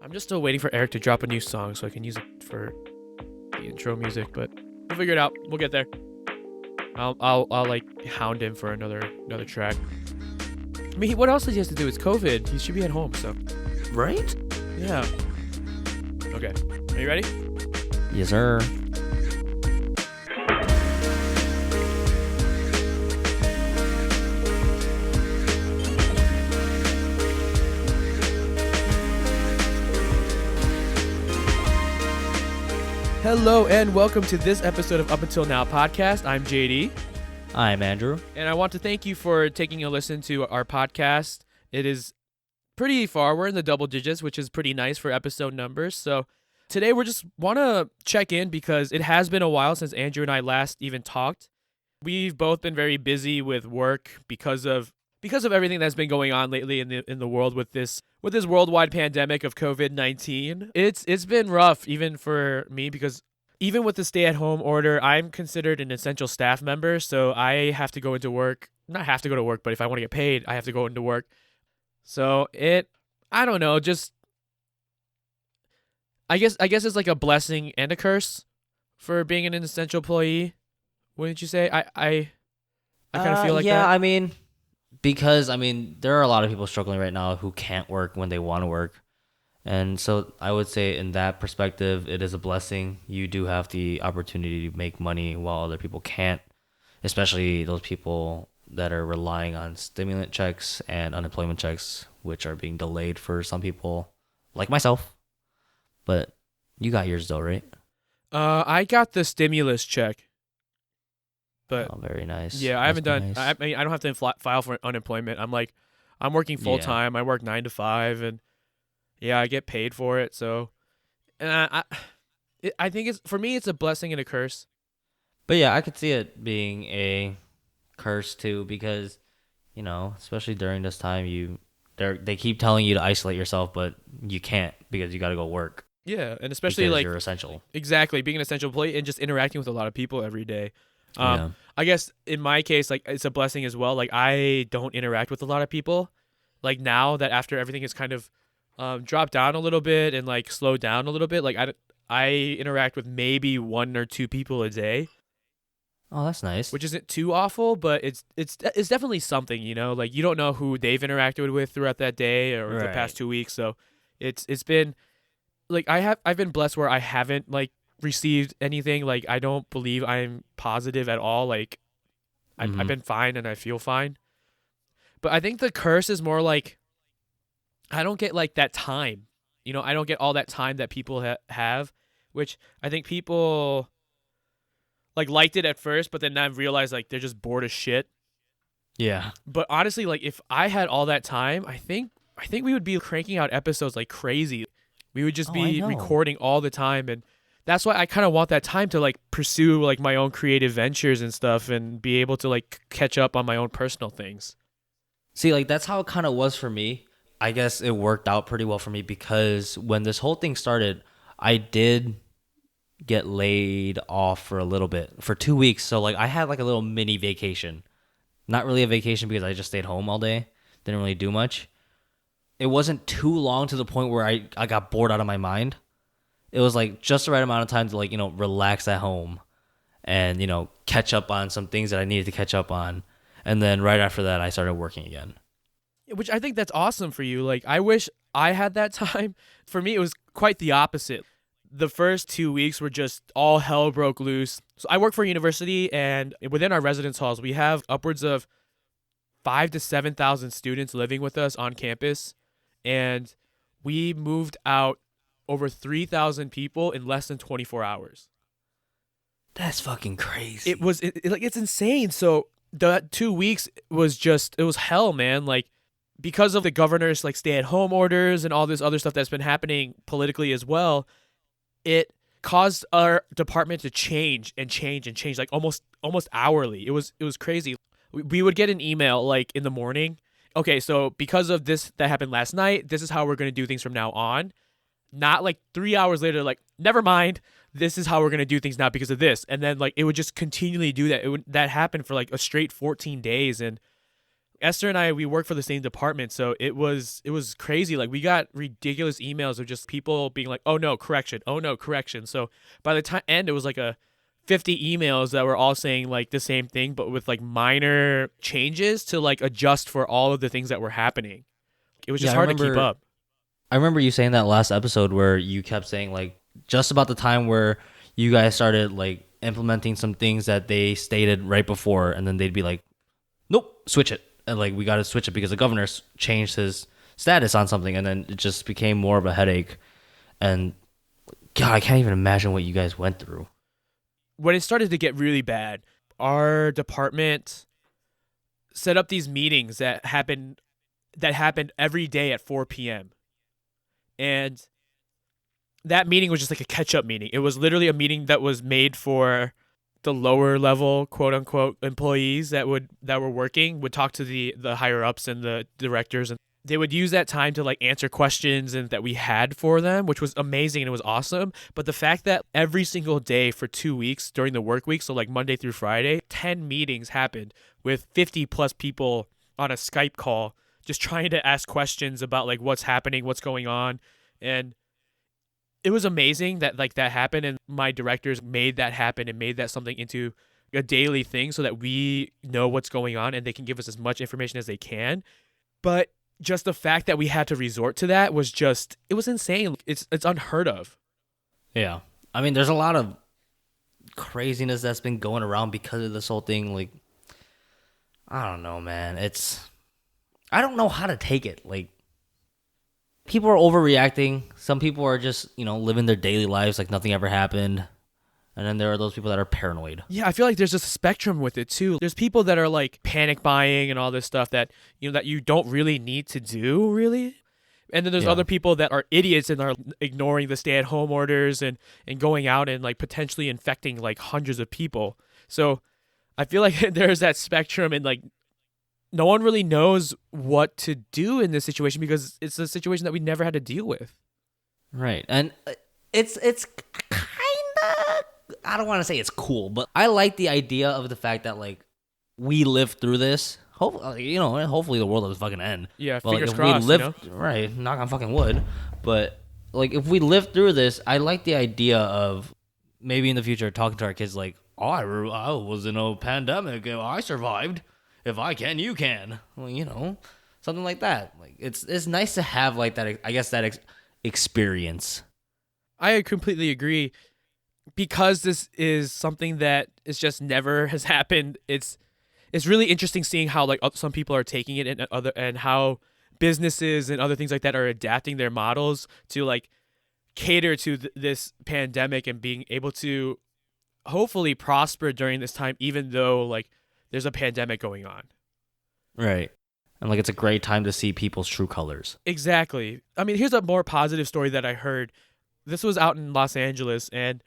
I'm just still waiting for Eric to drop a new song so I can use it for the intro music, but we'll figure it out. We'll get there. I'll like hound him for another track. I mean, what else does he have to do? It's COVID. He should be at home, so. Right? Yeah. Okay. Are you ready? Yes, sir. Hello and welcome to this episode of Up Until Now podcast. I'm JD. I'm Andrew. And I want to thank you for taking a listen to our podcast. It is pretty far. We're in the double digits, which is pretty nice for episode numbers. So today we just want to check in because it has been a while since Andrew and I last even talked. We've both been very busy with work because of everything that's been going on lately in the world with this worldwide pandemic of COVID-19. It's been rough even for me because even with the stay-at-home order, I'm considered an essential staff member, so I have to go into work. Not have to go to work, but if I want to get paid, I have to go into work. So I don't know, just I guess it's like a blessing and a curse for being an essential employee. Wouldn't you say? I kind of feel like that. Yeah, I mean, because there are a lot of people struggling right now who can't work when they want to work. And so I would say in that perspective, it is a blessing. You do have the opportunity to make money while other people can't, especially those people that are relying on stimulant checks and unemployment checks, which are being delayed for some people, like myself. But you got yours though, right? I got the stimulus check. But very nice. Yeah, I haven't done. Nice. I don't have to file for unemployment. I'm working full time. I work 9 to 5, and yeah, I get paid for it. So, and I think for me, it's a blessing and a curse. But yeah, I could see it being a curse too, because especially during this time, they keep telling you to isolate yourself, but you can't because you got to go work. Yeah, and especially because like you're essential. Exactly, being an essential employee and just interacting with a lot of people every day. I guess in my case, like it's a blessing as well. Like I don't interact with a lot of people. Like now that after everything has kind of dropped down a little bit and like slowed down a little bit, like I interact with maybe 1 or 2 people a day. Oh, that's nice. Which isn't too awful, but it's definitely something, like you don't know who they've interacted with throughout that day or the past 2 weeks. So it's been like I've been blessed where I haven't like received anything. Like I don't believe I'm positive at all. Like I've been fine and I feel fine. But I think the curse is more like I don't get like that time. I don't get all that time that people have, which I think people like liked it at first, but then I've realized like they're just bored as shit. Yeah. But honestly, like if I had all that time, I think we would be cranking out episodes like crazy. We would just be recording all the time, and that's why I kind of want that time to like pursue like my own creative ventures and stuff and be able to like catch up on my own personal things. See, like that's how it kind of was for me. I guess it worked out pretty well for me because when this whole thing started, I did get laid off for a little bit, for 2 weeks. So like I had like a little mini vacation. Not really a vacation because I just stayed home all day. Didn't really do much. It wasn't too long to the point where I got bored out of my mind. It was like just the right amount of time to like, relax at home and, catch up on some things that I needed to catch up on. And then right after that, I started working again. Which I think that's awesome for you. Like, I wish I had that time. For me, it was quite the opposite. The first 2 weeks were just all hell broke loose. So I work for a university, and within our residence halls, we have upwards of 5,000 to 7,000 students living with us on campus. And we moved out over 3,000 people in less than 24 hours. That's fucking crazy. It's insane. So the 2 weeks it was hell, man. Like, because of the governor's like stay-at-home orders and all this other stuff that's been happening politically as well, it caused our department to change like almost hourly. It was crazy. We would get an email like in the morning. Okay, so because of this that happened last night, this is how we're going to do things from now on. Not like 3 hours later, like, never mind, this is how we're going to do things now because of this. And then like it would just continually do that. That happened for like a straight 14 days. And Esther and I, we work for the same department, so it was crazy. Like we got ridiculous emails of just people being like, "Oh no, correction! Oh no, correction!" So by the time end, it was like a 50 emails that were all saying like the same thing, but with like minor changes to like adjust for all of the things that were happening. It was just hard to keep up. I remember you saying that last episode where you kept saying like just about the time where you guys started like implementing some things that they stated right before, and then they'd be like, "Nope, switch it," and like we got to switch it because the governor changed his status on something, and then it just became more of a headache. And God, I can't even imagine what you guys went through. When it started to get really bad, our department set up these meetings that happened every day at 4 p.m. And that meeting was just like a catch-up meeting. It was literally a meeting that was made for the lower level, quote unquote, employees that were working, would talk to the higher ups and the directors, and they would use that time to like answer questions and that we had for them, which was amazing and it was awesome. But the fact that every single day for 2 weeks during the work week, so like Monday through Friday, 10 meetings happened with 50 plus people on a Skype call, just trying to ask questions about like what's happening, what's going on. And it was amazing that like that happened, and my directors made that happen and made that something into a daily thing so that we know what's going on and they can give us as much information as they can. But just the fact that we had to resort to that was just, it was insane. It's unheard of. Yeah. I mean, there's a lot of craziness that's been going around because of this whole thing. Like, I don't know, man. I don't know how to take it. Like, people are overreacting. Some people are just, living their daily lives like nothing ever happened. And then there are those people that are paranoid. Yeah, I feel like there's just a spectrum with it too. There's people that are like panic buying and all this stuff that that you don't really need to do, really. And then there's other people that are idiots and are ignoring the stay-at-home orders and going out and like potentially infecting like hundreds of people. So I feel like there's that spectrum, and like no one really knows what to do in this situation because it's a situation that we never had to deal with. Right. And it's kind of, I don't want to say it's cool, but I like the idea of the fact that like we lived through this. Hopefully, hopefully the world doesn't fucking end. Yeah, but fingers like, crossed. Right, knock on fucking wood. But like if we lived through this, I like the idea of maybe in the future talking to our kids like, "Oh, I was in a pandemic. I survived. If I can, you can." Well, something like that. Like it's nice to have like that. I guess that experience. I completely agree. Because this is something that is just never has happened, it's really interesting seeing how like some people are taking it and how businesses and other things like that are adapting their models to like cater to this pandemic and being able to hopefully prosper during this time, even though like there's a pandemic going on. Right. And like it's a great time to see people's true colors. Exactly. I mean, here's a more positive story that I heard. This was out in Los Angeles, and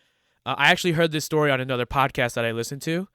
I actually heard this story on another podcast that I listened to.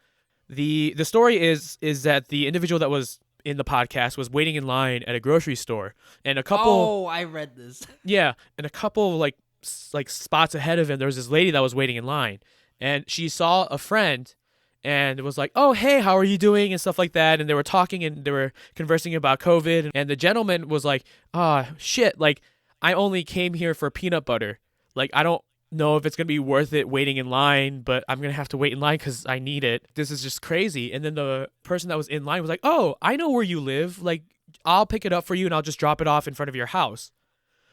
The story is that the individual that was in the podcast was waiting in line at a grocery store, and a couple. Oh, I read this. Yeah, and a couple like spots ahead of him, there was this lady that was waiting in line, and she saw a friend, and was like, "Oh, hey, how are you doing?" and stuff like that, and they were talking and they were conversing about COVID, and the gentleman was like, "Ah, shit, like I only came here for peanut butter. Like I don't know if it's going to be worth it waiting in line, but I'm going to have to wait in line because I need it. This is just crazy." And then the person that was in line was like, "Oh, I know where you live. Like, I'll pick it up for you and I'll just drop it off in front of your house."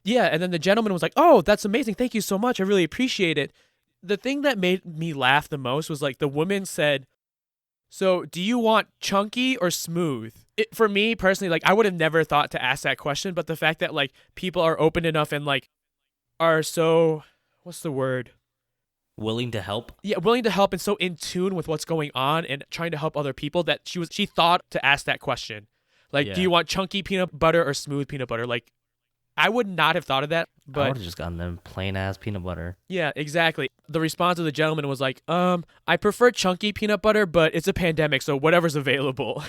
Yeah. And then the gentleman was like, "Oh, that's amazing. Thank you so much. I really appreciate it." The thing that made me laugh the most was like the woman said, "So do you want chunky or smooth?" For me personally, like I would have never thought to ask that question, but the fact that like people are open enough and like are so, what's the word? Willing to help? Yeah, willing to help and so in tune with what's going on and trying to help other people that she thought to ask that question. Like, do you want chunky peanut butter or smooth peanut butter? Like, I would not have thought of that, but I would have just gotten them plain ass peanut butter. Yeah, exactly. The response of the gentleman was like, I prefer chunky peanut butter, but it's a pandemic, so whatever's available."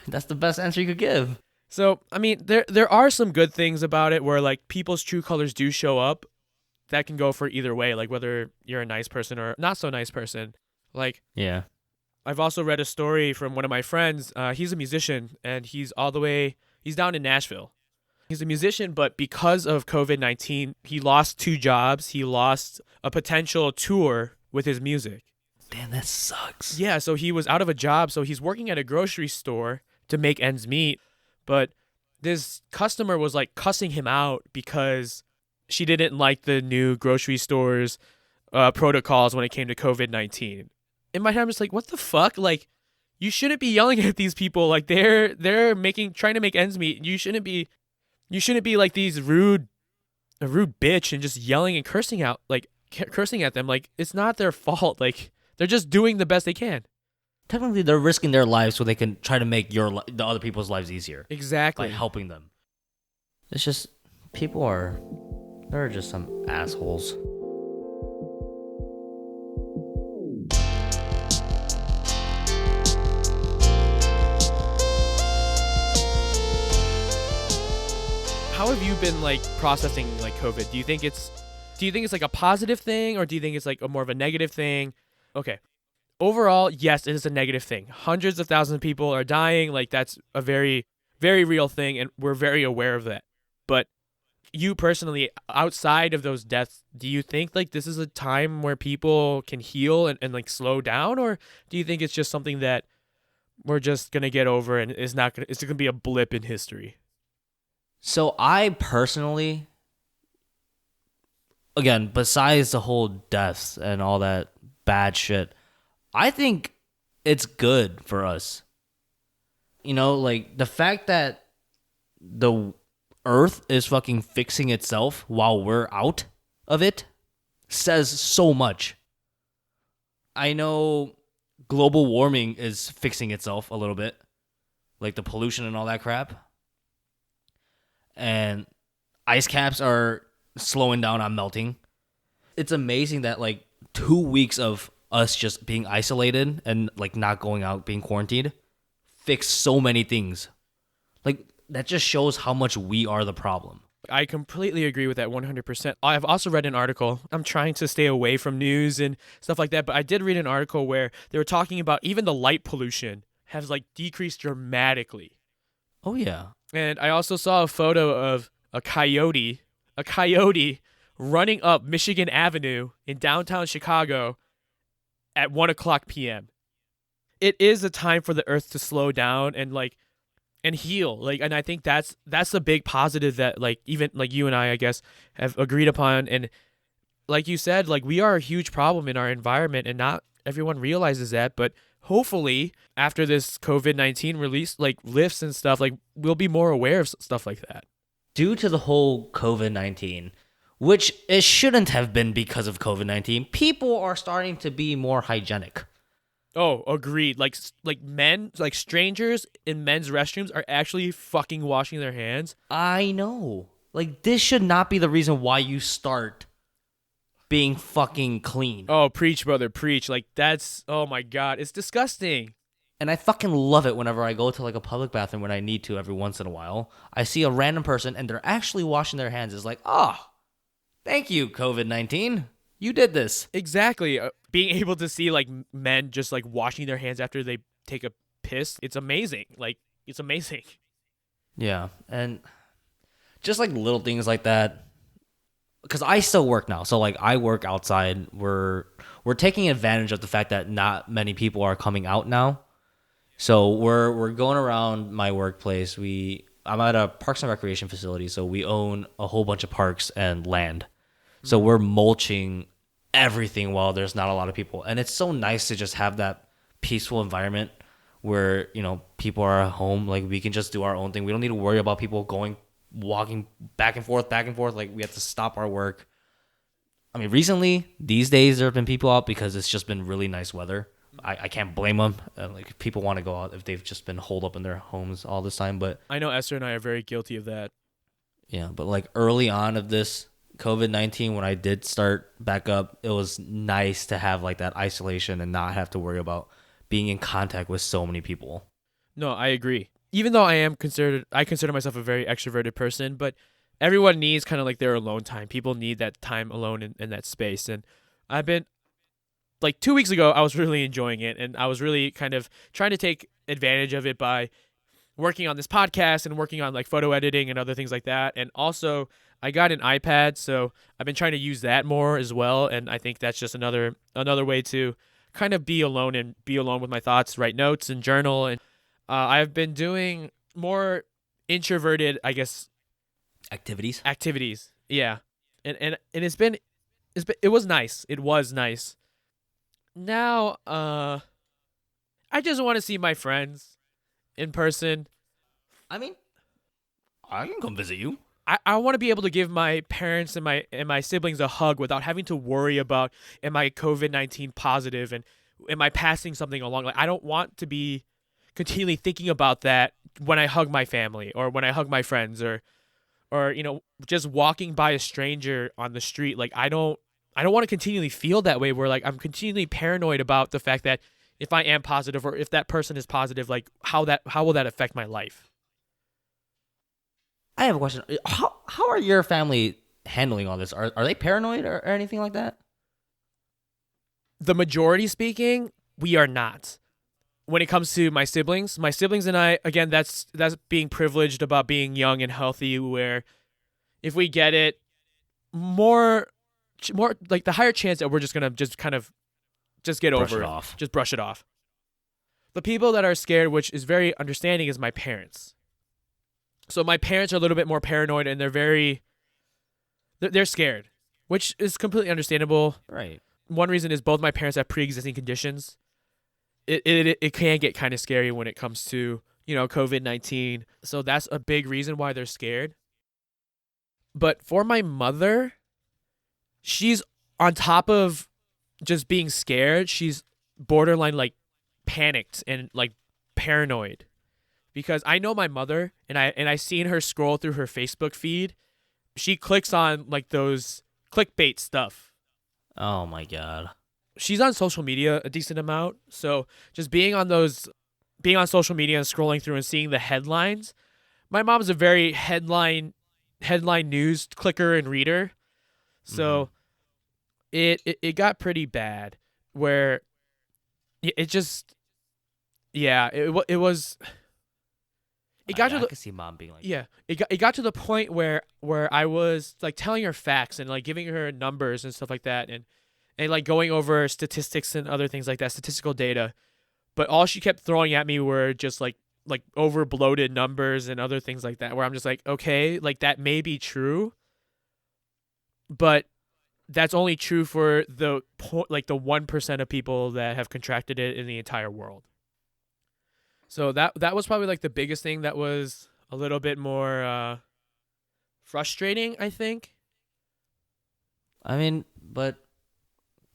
That's the best answer you could give. So, I mean, there are some good things about it where like people's true colors do show up. That can go for either way, like whether you're a nice person or not so nice person. Like, yeah, I've also read a story from one of my friends. He's a musician, and he's down in Nashville. He's a musician, but because of COVID-19, he lost 2 jobs. He lost a potential tour with his music. Damn, that sucks. Yeah, so he was out of a job. So he's working at a grocery store to make ends meet. But this customer was like cussing him out because she didn't like the new grocery store's protocols when it came to COVID-19. In my head, I'm just like, what the fuck? Like, you shouldn't be yelling at these people. Like, they're trying to make ends meet. You shouldn't be like these a rude bitch and just yelling and cursing at them. Like, it's not their fault. Like, they're just doing the best they can. Technically, they're risking their lives so they can try to make the other people's lives easier Exactly. by helping them. It's just they're just some assholes. How have you been like processing like COVID? Do you think it's like a positive thing, or do you think it's like a more of a negative thing? Okay. Overall, yes, it is a negative thing. Hundreds of thousands of people are dying. Like, that's a very, very real thing, and we're very aware of that. But you personally, outside of those deaths, do you think like this is a time where people can heal and like slow down, or do you think it's just something that we're just gonna get over and it's gonna be a blip in history? So I personally, again, besides the whole deaths and all that bad shit, I think it's good for us. You know, like the fact that the Earth is fucking fixing itself while we're out of it says so much. I know global warming is fixing itself a little bit, like the pollution and all that crap. And ice caps are slowing down on melting. It's amazing that like 2 weeks of us just being isolated and like not going out, being quarantined, fixed so many things. Like that just shows how much we are the problem. I completely agree with that 100%. I've also read an article. I'm trying to stay away from news and stuff like that, but I did read an article where they were talking about even the light pollution has like decreased dramatically. Oh yeah. And I also saw a photo of a coyote running up Michigan Avenue in downtown Chicago at 1:00 p.m. It is a time for the earth to slow down and heal. Like, and I think that's the big positive that like even like you and I guess have agreed upon. And like you said, like we are a huge problem in our environment, and not everyone realizes that. But hopefully, after this COVID-19 release like lifts and stuff, like we'll be more aware of stuff like that. Due to the whole COVID-19, which it shouldn't have been because of COVID-19, people are starting to be more hygienic. Oh, agreed. Like men, like strangers in men's restrooms are actually fucking washing their hands. I know. Like this should not be the reason why you start being fucking clean. Oh, preach, brother, preach. Like that's, oh my God, it's disgusting. And I fucking love it whenever I go to like a public bathroom when I need to every once in a while. I see a random person and they're actually washing their hands. It's like, oh, thank you, COVID-19. You did this. Exactly. Being able to see like men just like washing their hands after they take a piss, it's amazing. Like, it's amazing. Yeah. And just like little things like that. Because I still work now. So like I work outside. We're taking advantage of the fact that not many people are coming out now. So we're going around my workplace. I'm at a parks and recreation facility, so we own a whole bunch of parks and land. So we're mulching everything while there's not a lot of people. And it's so nice to just have that peaceful environment where, you know, people are at home. Like we can just do our own thing. We don't need to worry about people walking back and forth. Like we have to stop our work. I mean, recently, these days, there have been people out because it's just been really nice weather. I can't blame them. Like people want to go out if they've just been holed up in their homes all this time. But I know Esther and I are very guilty of that. Yeah, but like early on of this COVID-19, when I did start back up, it was nice to have like that isolation and not have to worry about being in contact with so many people. No, I agree. Even though I consider myself a very extroverted person, but everyone needs kind of like their alone time. People need that time alone in that space. And I've been like 2 weeks ago, I was really enjoying it, and I was really kind of trying to take advantage of it by working on this podcast and working on like photo editing and other things like that. And also, I got an iPad, so I've been trying to use that more as well. And I think that's just another way to kind of be alone and be alone with my thoughts, write notes and journal. And I've been doing more introverted, I guess, Activities. Yeah, and it was nice. It was nice. Now, I just want to see my friends in person. I mean, I can come visit you. I want to be able to give my parents and my siblings a hug without having to worry about, am I COVID-19 positive and am I passing something along. Like, I don't want to be continually thinking about that when I hug my family or when I hug my friends or just walking by a stranger on the street. Like, I don't want to continually feel that way where like I'm continually paranoid about the fact that if I am positive or if that person is positive, like how will that affect my life? I have a question. How are your family handling all this? Are they paranoid or anything like that? The majority speaking, we are not. When it comes to my siblings and I, again, that's being privileged about being young and healthy, where if we get it, more like the higher chance that we're just gonna just kind of just get over it, just brush it off. The people that are scared, which is very understanding, is my parents. So my parents are a little bit more paranoid, and they're scared, which is completely understandable. Right. One reason is both my parents have pre-existing conditions. It can get kind of scary when it comes to, COVID-19. So that's a big reason why they're scared. But for my mother, she's on top of just being scared. She's borderline like panicked and like paranoid. Because I know my mother, and I seen her scroll through her Facebook feed. She clicks on like those clickbait stuff. Oh my God. She's on social media a decent amount, so just being on social media and scrolling through and seeing the headlines. My mom's a very headline news clicker and reader, so it got pretty bad. Where it just, yeah, it was. It got to the. I can see mom being like, yeah. It got to the point where I was like telling her facts and like giving her numbers and stuff like that, and like going over statistics and other things like that, statistical data. But all she kept throwing at me were just like over bloated numbers and other things like that, where I'm just like, okay, like that may be true, but that's only true for the 1% of people that have contracted it in the entire world. So that was probably like the biggest thing that was a little bit more frustrating, I think. I mean, but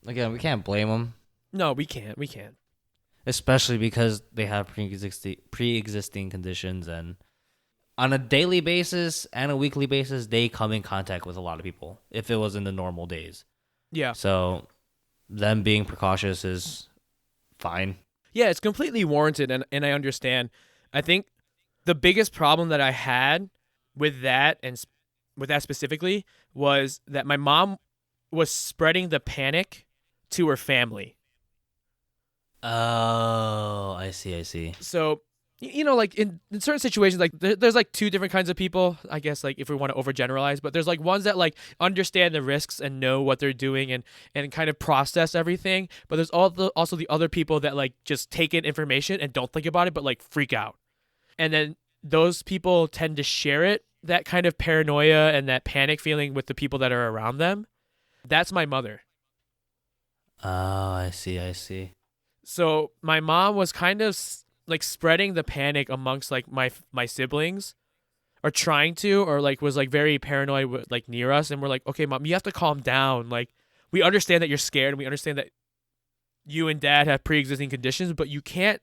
again, we can't blame them. No, we can't. Especially because they have pre-existing conditions, and on a daily basis and a weekly basis, they come in contact with a lot of people if it was in the normal days. Yeah. So them being precautious is fine. Yeah, it's completely warranted, and I understand. I think the biggest problem that I had with that, and with that specifically, was that my mom was spreading the panic to her family. Oh, I see. So, like in certain situations, like there's like two different kinds of people, I guess, like if we want to overgeneralize, but there's like ones that like understand the risks and know what they're doing and kind of process everything. But there's also the other people that like just take in information and don't think about it, but like freak out. And then those people tend to share it, that kind of paranoia and that panic feeling, with the people that are around them. That's my mother. Oh, I see. So my mom was kind of like spreading the panic amongst like my siblings, or trying to, or like was like very paranoid with, like near us, and we're like, okay, mom, you have to calm down. Like, we understand that you're scared, and we understand that you and dad have pre-existing conditions, but you can't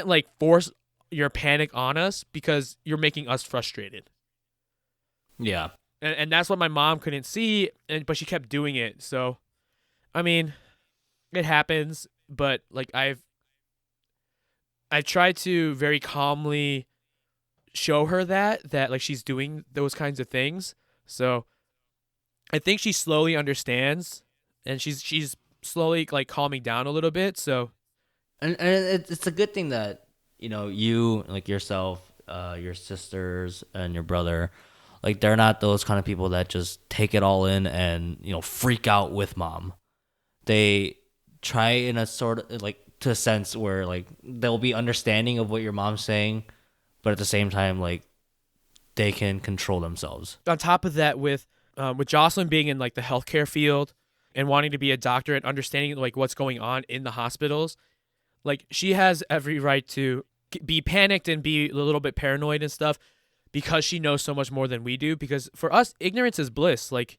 like force your panic on us because you're making us frustrated. Yeah. And that's what my mom couldn't see, but she kept doing it. So, I mean, it happens, but like I've tried to very calmly show her that like she's doing those kinds of things. So I think she slowly understands, and she's slowly like calming down a little bit. So And it's a good thing that, you, like yourself, your sisters and your brother, like they're not those kind of people that just take it all in and, freak out with mom. They try in a sort of like to a sense where like they'll be understanding of what your mom's saying, but at the same time, like they can control themselves. on top of that, with Jocelyn being in like the healthcare field and wanting to be a doctor and understanding like what's going on in the hospitals, like she has every right to be panicked and be a little bit paranoid and stuff because she knows so much more than we do. Because for us, ignorance is bliss. Like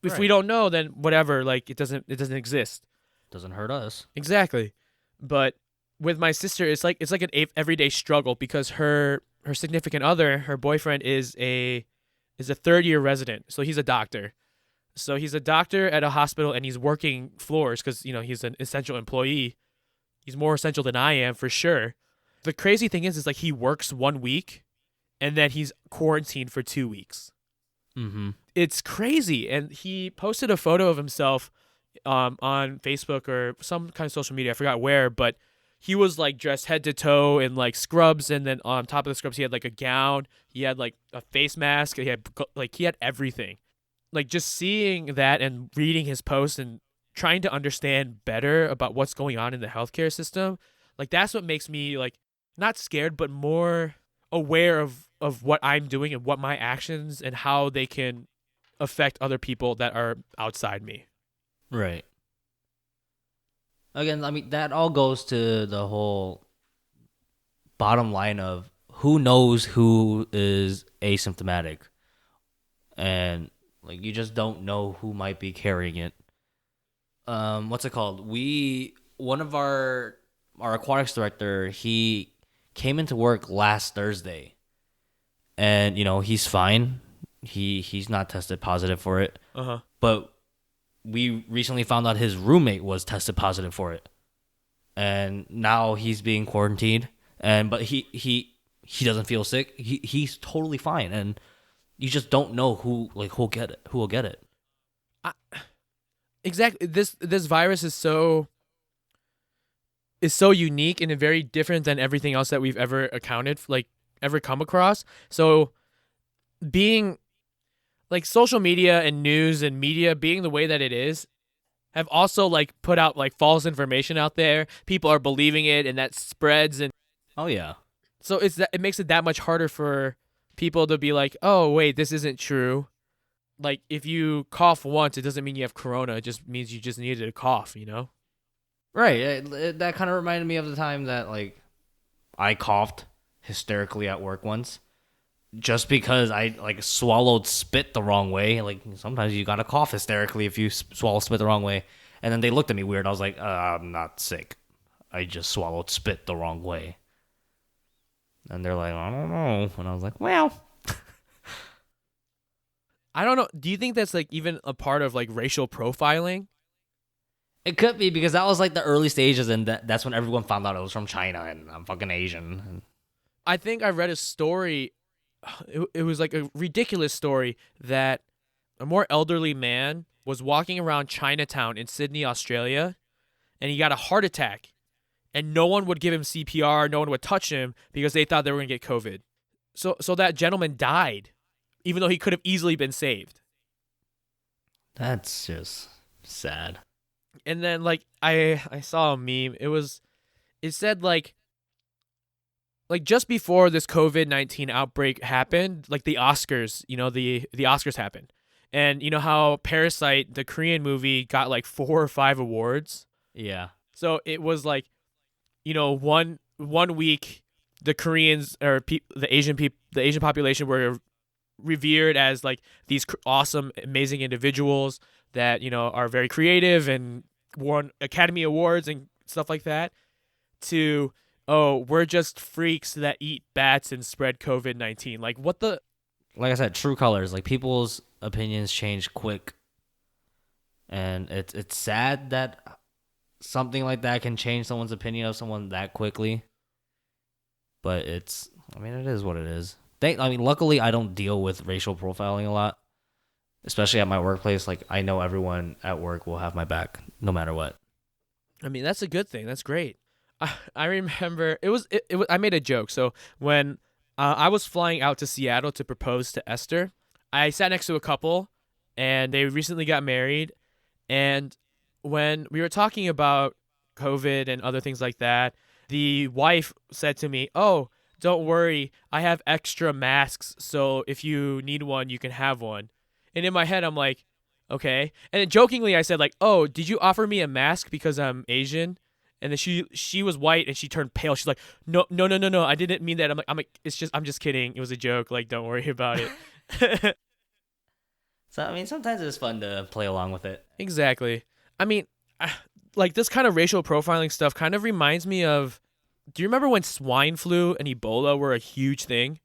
if we Right. don't know, then whatever. Like it doesn't exist. Doesn't hurt us. Exactly. But with my sister, it's like an everyday struggle because her significant other, her boyfriend, is a third-year resident. So he's a doctor. So he's a doctor at a hospital and he's working floors because he's an essential employee. He's more essential than I am for sure. The crazy thing is like he works 1 week and then he's quarantined for 2 weeks. Mm-hmm. It's crazy. And he posted a photo of himself on Facebook or some kind of social media. I forgot where, but he was like dressed head to toe in like scrubs, and then on top of the scrubs he had like a gown. He had like a face mask. He had everything. Like just seeing that and reading his post and trying to understand better about what's going on in the healthcare system, like that's what makes me like not scared but more aware of what I'm doing and what my actions and how they can affect other people that are outside me. Right. Again, I mean, that all goes to the whole bottom line of who knows who is asymptomatic. And, like, you just don't know who might be carrying it. What's it called? One of our aquatics director, he came into work last Thursday. And, he's fine. He's not tested positive for it. Uh-huh. But we recently found out his roommate was tested positive for it, and now he's being quarantined. But he doesn't feel sick. He's totally fine, and you just don't know who will get it. Exactly. This virus is so unique and very different than everything else that we've ever ever come across. So being like social media and news and media being the way that it is have also like put out like false information out there. People are believing it and that spreads, and Oh yeah. so it makes it that much harder for people to be like, "Oh, wait, this isn't true." Like if you cough once, it doesn't mean you have corona. It just means you just needed a cough, Right. That kind of reminded me of the time that like I coughed hysterically at work once. Just because I like swallowed spit the wrong way. Like sometimes you gotta cough hysterically if you swallow spit the wrong way. And then they looked at me weird. I was like, I'm not sick. I just swallowed spit the wrong way. And they're like, I don't know. And I was like, well. I don't know. Do you think that's like even a part of like racial profiling? It could be because that was like the early stages, and that's when everyone found out it was from China and I'm fucking Asian. I think I read a story. It was like a ridiculous story that a more elderly man was walking around Chinatown in Sydney, Australia, and he got a heart attack. And no one would give him CPR, no one would touch him because they thought they were going to get COVID. So that gentleman died, even though he could have easily been saved. That's just sad. And then like I saw a meme. It said like just before this COVID-19 outbreak happened, like the Oscars, the Oscars happened. And you know how Parasite, the Korean movie, got like 4 or 5 awards? Yeah. So it was like, one week the Koreans or the Asian population were revered as like these awesome, amazing individuals that, are very creative and won Academy Awards and stuff like that, to, oh, we're just freaks that eat bats and spread COVID-19. Like, what the? Like I said, true colors. Like people's opinions change quick, and it's sad that something like that can change someone's opinion of someone that quickly. But it is what it is. Luckily, I don't deal with racial profiling a lot. especially at my workplace. Like I know everyone at work will have my back no matter what. I mean, that's a good thing. That's great. I remember it was I made a joke. So when I was flying out to Seattle to propose to Esther, I sat next to a couple, and they recently got married. And when we were talking about COVID and other things like that, the wife said to me, "Oh, don't worry, I have extra masks, so if you need one, you can have one." And in my head, I'm like, "Okay." And then jokingly, I said like, "Oh, did you offer me a mask because I'm Asian?" And then she was white and she turned pale. She's like, "No, no, no, no, no. I didn't mean that." I'm like, I'm just kidding. It was a joke. Like, don't worry about it. So I mean, sometimes it's fun to play along with it. Exactly. I mean, like this kind of racial profiling stuff kind of reminds me of. Do you remember when swine flu and Ebola were a huge thing?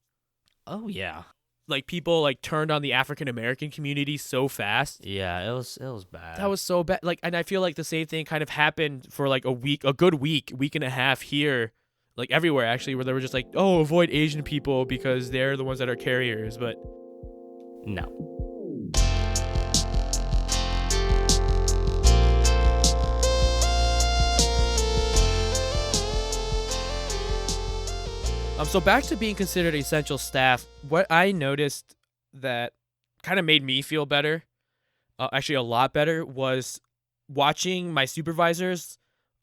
Oh yeah, Like people like turned on the African American community so fast. yeah. It was bad. That was so bad. Like, and I feel like the same thing kind of happened for like a good week and a half here, like everywhere actually, where they were just like, oh, avoid Asian people because they're the ones that are carriers. But no. so back to being considered essential staff. What I noticed that kind of made me feel better, actually a lot better, was watching my supervisors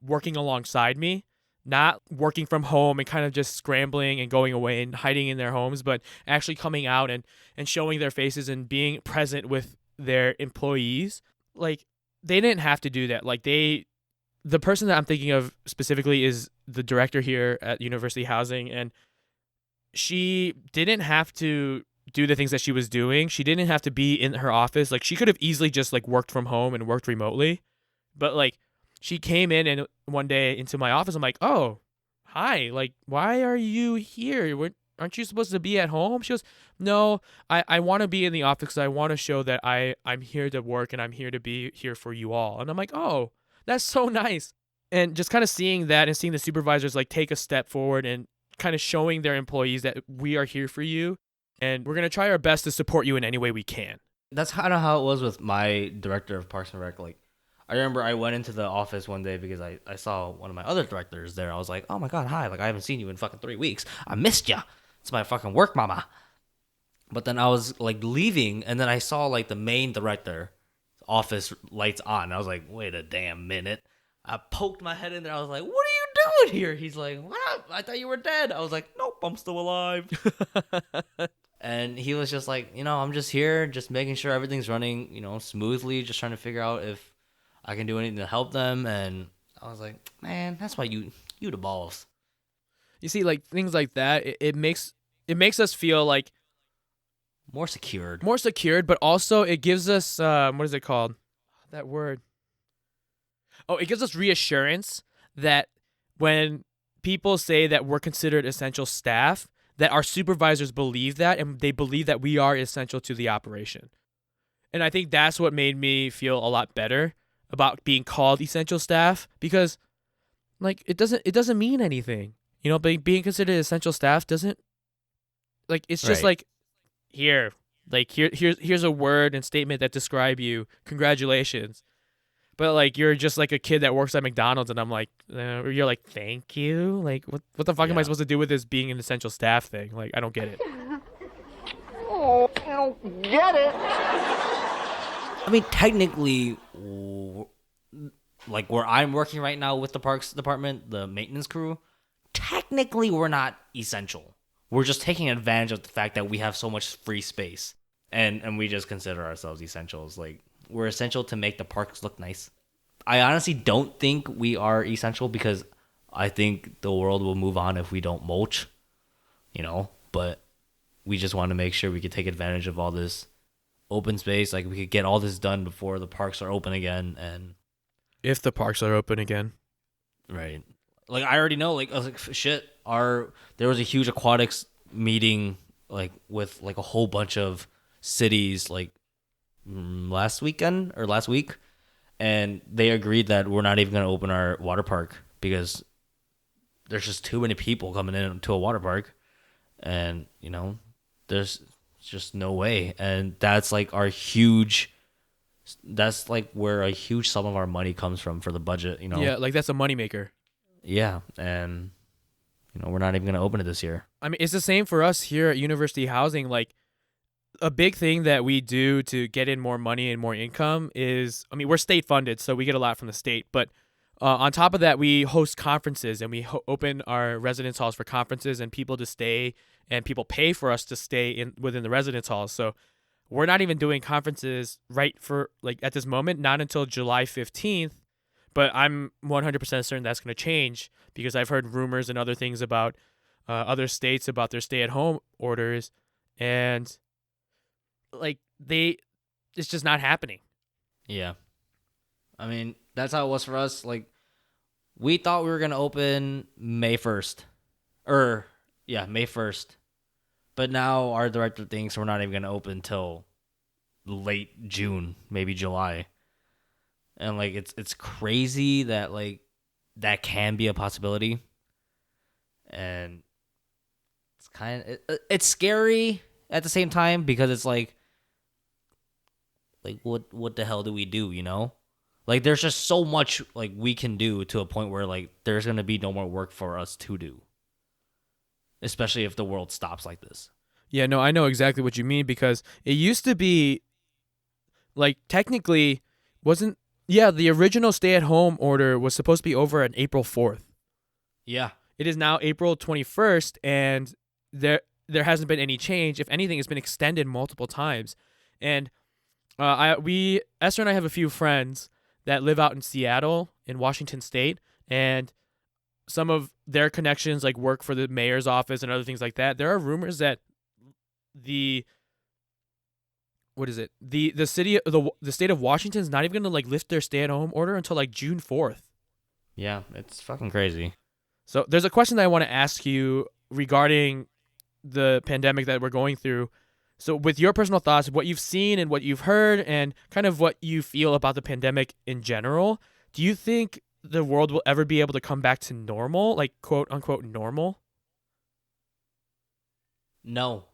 working alongside me, not working from home and kind of just scrambling and going away and hiding in their homes, but actually coming out and showing their faces and being present with their employees. Like they didn't have to do that. Like the person that I'm thinking of specifically is the director here at University Housing, and she didn't have to do the things that she was doing. She didn't have to be in her office. Like she could have easily just like worked from home and worked remotely. But like she came in and one day into my office, I'm like, "Oh, hi. Like why are you here? Aren't you supposed to be at home?" She goes, "No, I want to be in the office because I want to show that I'm here to work and I'm here to be here for you all." And I'm like, "Oh, that's so nice." And just kind of seeing that and seeing the supervisors like take a step forward and kind of showing their employees that we are here for you and we're going to try our best to support you in any way we can. That's kind of how it was with my director of Parks and Rec. Like, I remember I went into the office one day because I saw one of my other directors there. I was like, oh my God, hi. Like, I haven't seen you in fucking 3 weeks. I missed ya. It's my fucking work mama. But then I was like leaving and then I saw like the main director office lights on. And I was like, wait a damn minute. I poked my head in there. I was like, what are you doing here? He's like, what up? I thought you were dead. I was like, nope, I'm still alive. And he was just like, I'm just here, just making sure everything's running, smoothly, just trying to figure out if I can do anything to help them. And I was like, man, that's why you the balls. You see, like things like that, it makes us feel like More secured. but also it gives us what is it called? That word. Oh, it gives us reassurance that when people say that we're considered essential staff, that our supervisors believe that and they believe that we are essential to the operation. And I think that's what made me feel a lot better about being called essential staff because like it doesn't mean anything. Being considered essential staff doesn't like it's just Right. like here's a word and statement that describe you. Congratulations. But like you're just like a kid that works at McDonald's, and I'm like, you're like, thank you. Like, what the fuck am I Yeah. supposed to do with this being an essential staff thing? Like, I don't get it. Oh, I don't get it. I mean, technically, like where I'm working right now with the parks department, the maintenance crew, technically we're not essential. We're just taking advantage of the fact that we have so much free space, and we just consider ourselves essentials. Like we're essential to make the parks look nice. I honestly don't think we are essential because I think the world will move on if we don't mulch, but we just want to make sure we could take advantage of all this open space. Like we could get all this done before the parks are open again. And If the parks are open again. right, like I already know, like I was like, shit, there was a huge aquatics meeting like with like a whole bunch of cities like last weekend or last week, and they agreed that we're not even going to open our water park because there's just too many people coming into a water park, and there's It's just no way. And that's like that's like where a huge sum of our money comes from for the budget, you know? Yeah, like that's a moneymaker. Yeah. And, we're not even going to open it this year. I mean, it's the same for us here at University Housing. Like, a big thing that we do to get in more money and more income is, I mean, we're state funded, so we get a lot from the state. But on top of that, we host conferences and we open our residence halls for conferences and people to stay, and people pay for us to stay within the residence halls. So we're not even doing conferences right for like at this moment, not until July 15th. But I'm 100% certain that's going to change because I've heard rumors and other things about other states about their stay-at-home orders, and like it's just not happening. Yeah. I mean, that's how it was for us. Like, we thought we were going to open May 1st. May 1st. But now our director thinks we're not even going to open until late June, maybe July. And, like, it's crazy that, like, that can be a possibility. And it's scary at the same time because it's like what the hell do we do, you know? Like, there's just so much like we can do to a point where like there's gonna be no more work for us to do, especially if the world stops like this. Yeah, no, I know exactly what you mean because it used to be like technically wasn't the original stay-at-home order was supposed to be over on April 4th. Yeah. It is now April 21st, and there hasn't been any change. If anything, it's been extended multiple times. And Esther and I have a few friends that live out in Seattle, in Washington State, and some of their connections like work for the mayor's office and other things like that. There are rumors that the state of Washington is not even gonna like lift their stay-at-home order until like June 4th. Yeah, it's fucking crazy. So there's a question that I want to ask you regarding the pandemic that we're going through. So with your personal thoughts, what you've seen and what you've heard and kind of what you feel about the pandemic in general, do you think the world will ever be able to come back to normal, like quote unquote normal? No.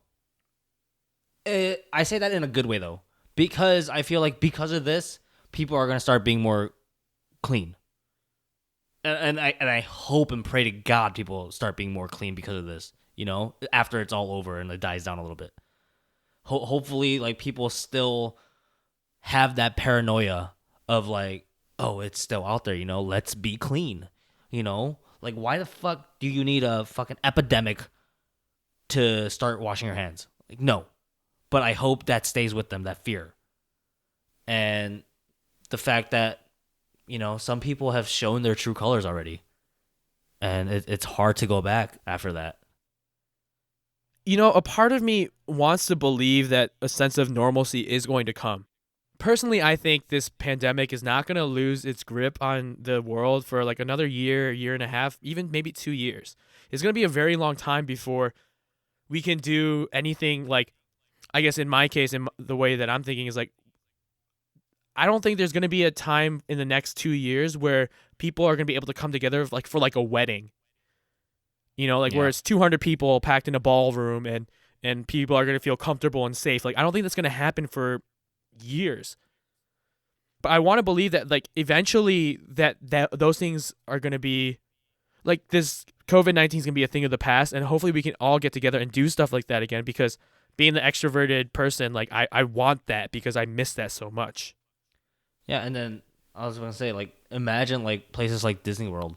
I say that in a good way though, because I feel like because of this, people are going to start being more clean. And I hope and pray to God people start being more clean because of this, you know, after it's all over and it dies down a little bit. Hopefully, like, people still have that paranoia of, like, oh, it's still out there, you know, let's be clean, you know? Like, why the fuck do you need a fucking epidemic to start washing your hands? Like, no. But I hope that stays with them, that fear. And the fact that, you know, some people have shown their true colors already. And it's hard to go back after that. You know, a part of me wants to believe that a sense of normalcy is going to come. Personally, I think this pandemic is not going to lose its grip on the world for like another year, year and a half, even maybe 2 years. It's going to be a very long time before we can do anything like, I guess in my case, in the way that I'm thinking is like, I don't think there's going to be a time in the next 2 years where people are going to be able to come together like for like a wedding. You know, like where it's 200 people packed in a ballroom and people are going to feel comfortable and safe. Like, I don't think that's going to happen for years. But I want to believe that like eventually that those things are going to be like this COVID-19 is going to be a thing of the past, and hopefully we can all get together and do stuff like that again, because being the extroverted person, like I want that because I miss that so much. Yeah, and then I was going to say, like, imagine, like, places like Disney World,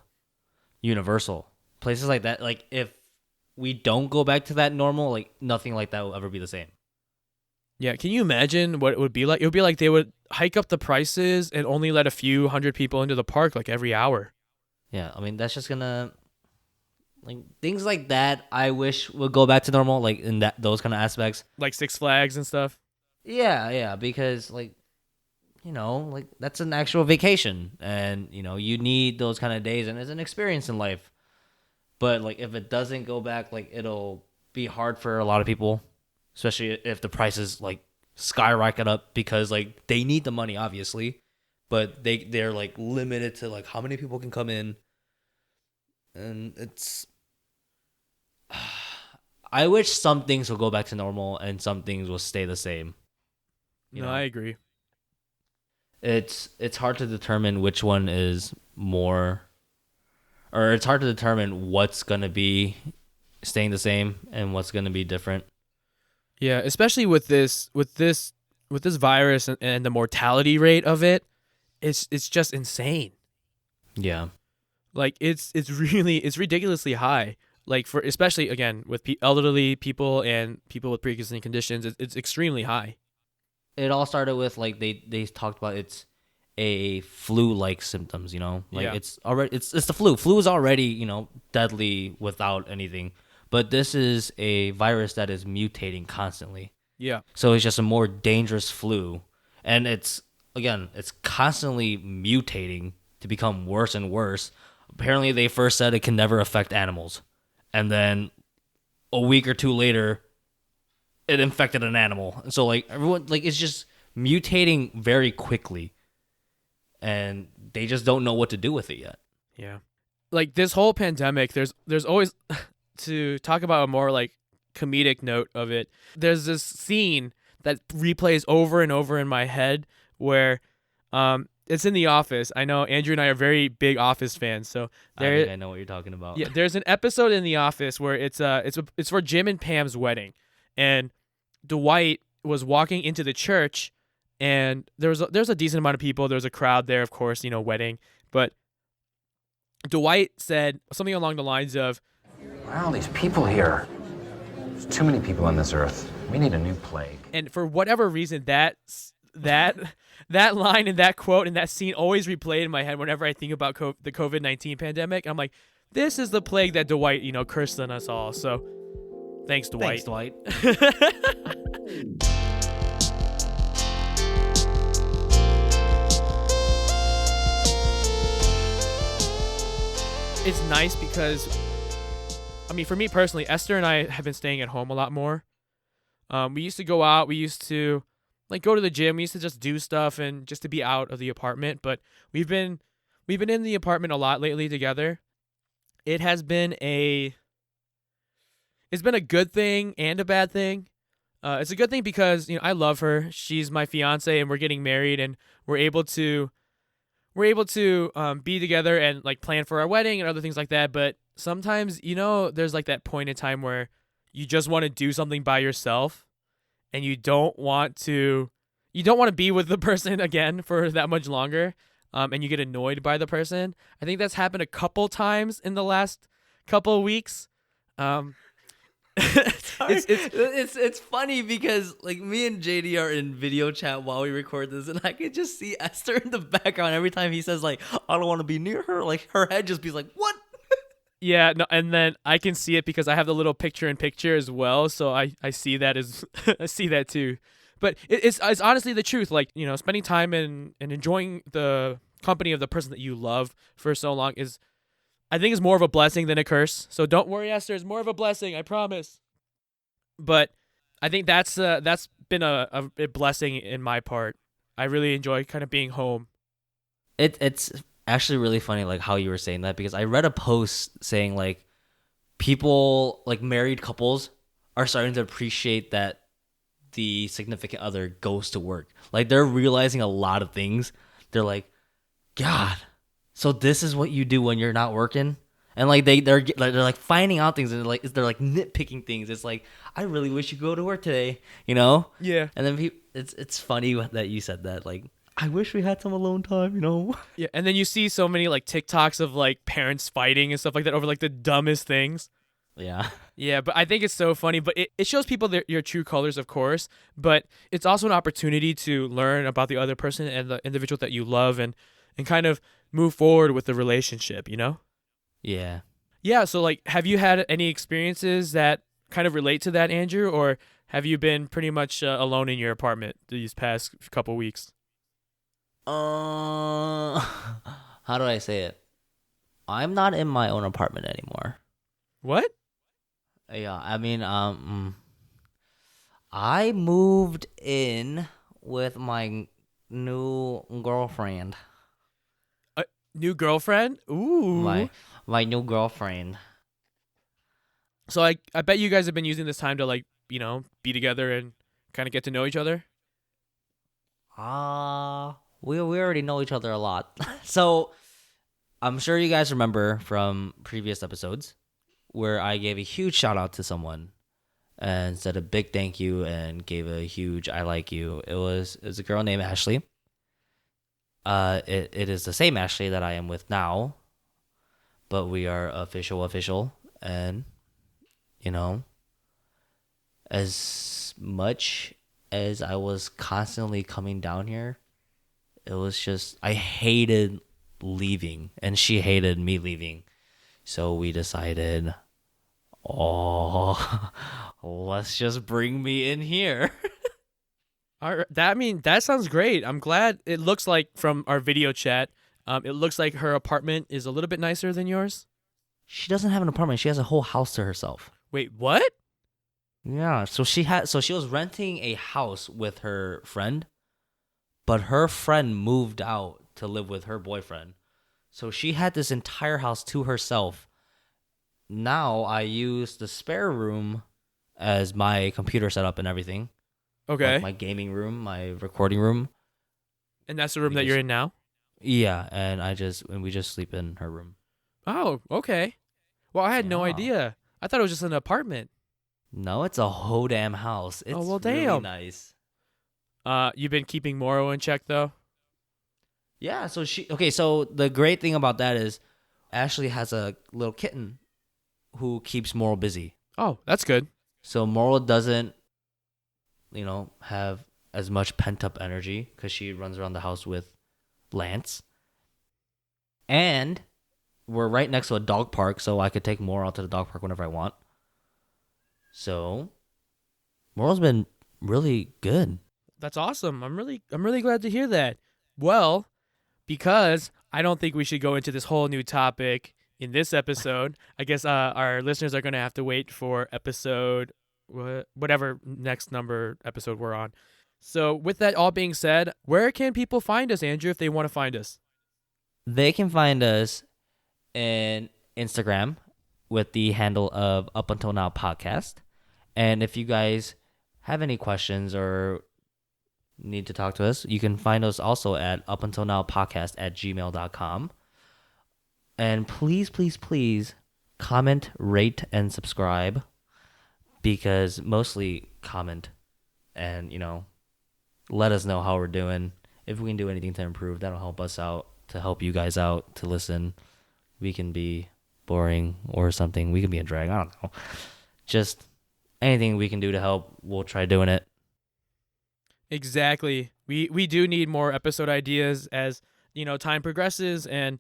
Universal, places like that. Like, if we don't go back to that normal, like, nothing like that will ever be the same. Yeah, can you imagine what it would be like? It would be like they would hike up the prices and only let a few hundred people into the park, like, every hour. Yeah, I mean, that's just going to, like, things like that I wish would go back to normal, like, in those kind of aspects. Like Six Flags and stuff. Yeah, because, like, you know, like, that's an actual vacation, and, you know, you need those kind of days, and it's an experience in life. But, like, if it doesn't go back, like, it'll be hard for a lot of people, especially if the prices, like, skyrocket up, because, like, they need the money, obviously, but they're, like, limited to, like, how many people can come in, and it's, I wish some things will go back to normal and some things will stay the same. You know? I agree. It's hard to determine which one is more, or it's hard to determine what's gonna be staying the same and what's gonna be different. Yeah, especially with this virus and the mortality rate of it, it's just insane. Yeah. Like it's ridiculously high. Like for especially again with elderly people and people with pre-existing conditions, it's extremely high. It all started with like they talked about it's a flu-like symptoms, you know, like Yeah. it's the flu. Flu is already, you know, deadly without anything, but this is a virus that is mutating constantly. Yeah. So it's just a more dangerous flu, and it's constantly mutating to become worse and worse. Apparently, they first said it can never affect animals, and then a week or two later, it infected an animal. And so like everyone, like it's just mutating very quickly, and they just don't know what to do with it yet. Yeah. Like this whole pandemic, there's always to talk about a more like comedic note of it. There's this scene that replays over and over in my head where it's in The Office. I know Andrew and I are very big Office fans, so I think I know what you're talking about. yeah, there's an episode in The Office where it's for Jim and Pam's wedding, and Dwight was walking into the church, and there's a decent amount of people. There's a crowd there, of course, you know, wedding, but Dwight said something along the lines of, Wow, these people here. There's too many people on this earth. We need a new plague. and for whatever reason, that line and that quote and that scene always replayed in my head whenever I think about the COVID-19 pandemic. I'm like, this is the plague that Dwight, you know, cursed on us all. So, thanks, Dwight. Thanks, Dwight. It's nice because, I mean, for me personally, Esther and I have been staying at home a lot more. We used to go out. We used to like go to the gym. We used to just do stuff and just to be out of the apartment. But we've been in the apartment a lot lately together. It has been it's been a good thing and a bad thing. It's a good thing because, you know, I love her. She's my fiance and we're getting married and we're able to be together and like plan for our wedding and other things like that. But sometimes, you know, there's like that point in time where you just want to do something by yourself and you don't want to be with the person again for that much longer. And you get annoyed by the person. I think that's happened a couple times in the last couple of weeks. It's funny because like me and JD are in video chat while we record this, and I can just see Esther in the background every time he says like I don't want to be near her. Like her head just be like what? Yeah, no, and then I can see it because I have the little picture-in-picture as well, so I see that as I see that too. But it's honestly the truth. Like, you know, spending time and enjoying the company of the person that you love for so long I think is more of a blessing than a curse. So don't worry, Esther. It's more of a blessing, I promise. But I think that's been a blessing in my part. I really enjoy kind of being home. It's actually really funny like how you were saying that, because I read a post saying like people like married couples are starting to appreciate that the significant other goes to work. Like they're realizing a lot of things. They're like, God, so this is what you do when you're not working? And like they're like finding out things, and they're like nitpicking things. It's like, I really wish you could go to work today, you know? Yeah. And then it's funny that you said that. Like, I wish we had some alone time, you know? Yeah, and then you see so many like TikToks of like parents fighting and stuff like that over like the dumbest things. Yeah. Yeah, but I think it's so funny. But it shows people your true colors, of course. But it's also an opportunity to learn about the other person and the individual that you love and kind of move forward with the relationship, you know? Yeah. Yeah, so like have you had any experiences that kind of relate to that, Andrew? Or have you been pretty much alone in your apartment these past couple weeks? How do I say it? I'm not in my own apartment anymore. What? Yeah, I mean, I moved in with my new girlfriend. New girlfriend? Ooh. My new girlfriend. So I bet you guys have been using this time to like, be together and kind of get to know each other. We already know each other a lot. So I'm sure you guys remember from previous episodes where I gave a huge shout out to someone and said a big thank you and gave a huge I like you. It was a girl named Ashley. It is the same Ashley that I am with now, but we are official, and as much as I was constantly coming down here, it was just I hated leaving and she hated me leaving. So we decided, let's just bring me in here. All right, that sounds great. I'm glad. It looks like from our video chat, it looks like her apartment is a little bit nicer than yours. She doesn't have an apartment. She has a whole house to herself. Wait, what? Yeah, so she was renting a house with her friend, but her friend moved out to live with her boyfriend. So she had this entire house to herself. Now I use the spare room as my computer setup and everything. Okay. Like my gaming room, my recording room. And that's the room that you're in now? Yeah, and we just sleep in her room. Oh, okay. Well, I had no Yeah. idea. I thought it was just an apartment. No, it's a whole damn house. It's well, really damn. nice. You've been keeping Moro in check though? Yeah, so so the great thing about that is Ashley has a little kitten who keeps Moro busy. Oh, that's good. So Moro doesn't, have as much pent up energy because she runs around the house with Lance. And we're right next to a dog park, so I could take Moro out to the dog park whenever I want. So Moro's been really good. That's awesome. I'm really glad to hear that. Well, because I don't think we should go into this whole new topic in this episode. I guess our listeners are going to have to wait for episode whatever next number episode we're on. So with that all being said, where can people find us, Andrew, if they want to find us? They can find us in Instagram with the handle of Up Until Now Podcast. And if you guys have any questions or need to talk to us, you can find us also at upuntilnowpodcast@gmail.com. And please comment, rate, and subscribe, because mostly comment and, let us know how we're doing. If we can do anything to improve, that'll help us out, to help you guys out, to listen. We can be boring or something. We can be a drag. I don't know. Just anything we can do to help, we'll try doing it. Exactly. We do need more episode ideas as, time progresses, and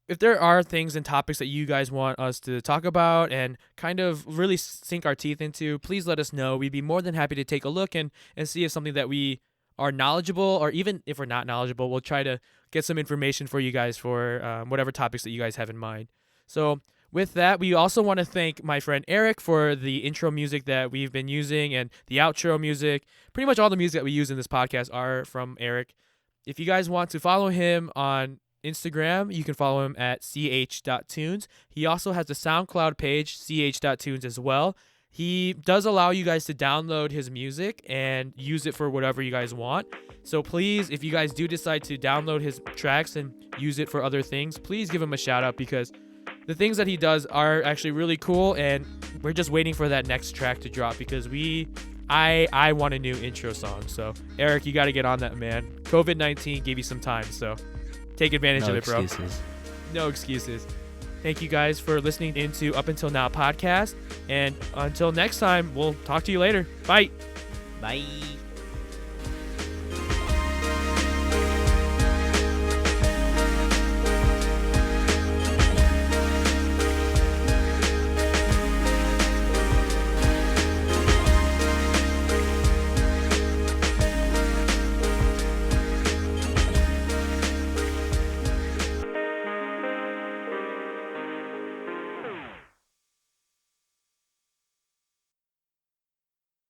if there are things and topics that you guys want us to talk about and kind of really sink our teeth into, please let us know. We'd be more than happy to take a look and see if something that we are knowledgeable, or even if we're not knowledgeable, we'll try to get some information for you guys for whatever topics that you guys have in mind. So with that, we also want to thank my friend Eric for the intro music that we've been using and the outro music. Pretty much all the music that we use in this podcast are from Eric. If you guys want to follow him on Instagram, you can follow him at ch.tunes. He also has a SoundCloud page, ch.tunes as well. He does allow you guys to download his music and use it for whatever you guys want. So please, if you guys do decide to download his tracks and use it for other things, please give him a shout out, because the things that he does are actually really cool, and we're just waiting for that next track to drop, because I want a new intro song. So Eric, you got to get on that, man. COVID-19 gave you some time, so take advantage of it, bro. No excuses. Thank you guys for listening into Up Until Now podcast. And until next time, we'll talk to you later. Bye. Bye.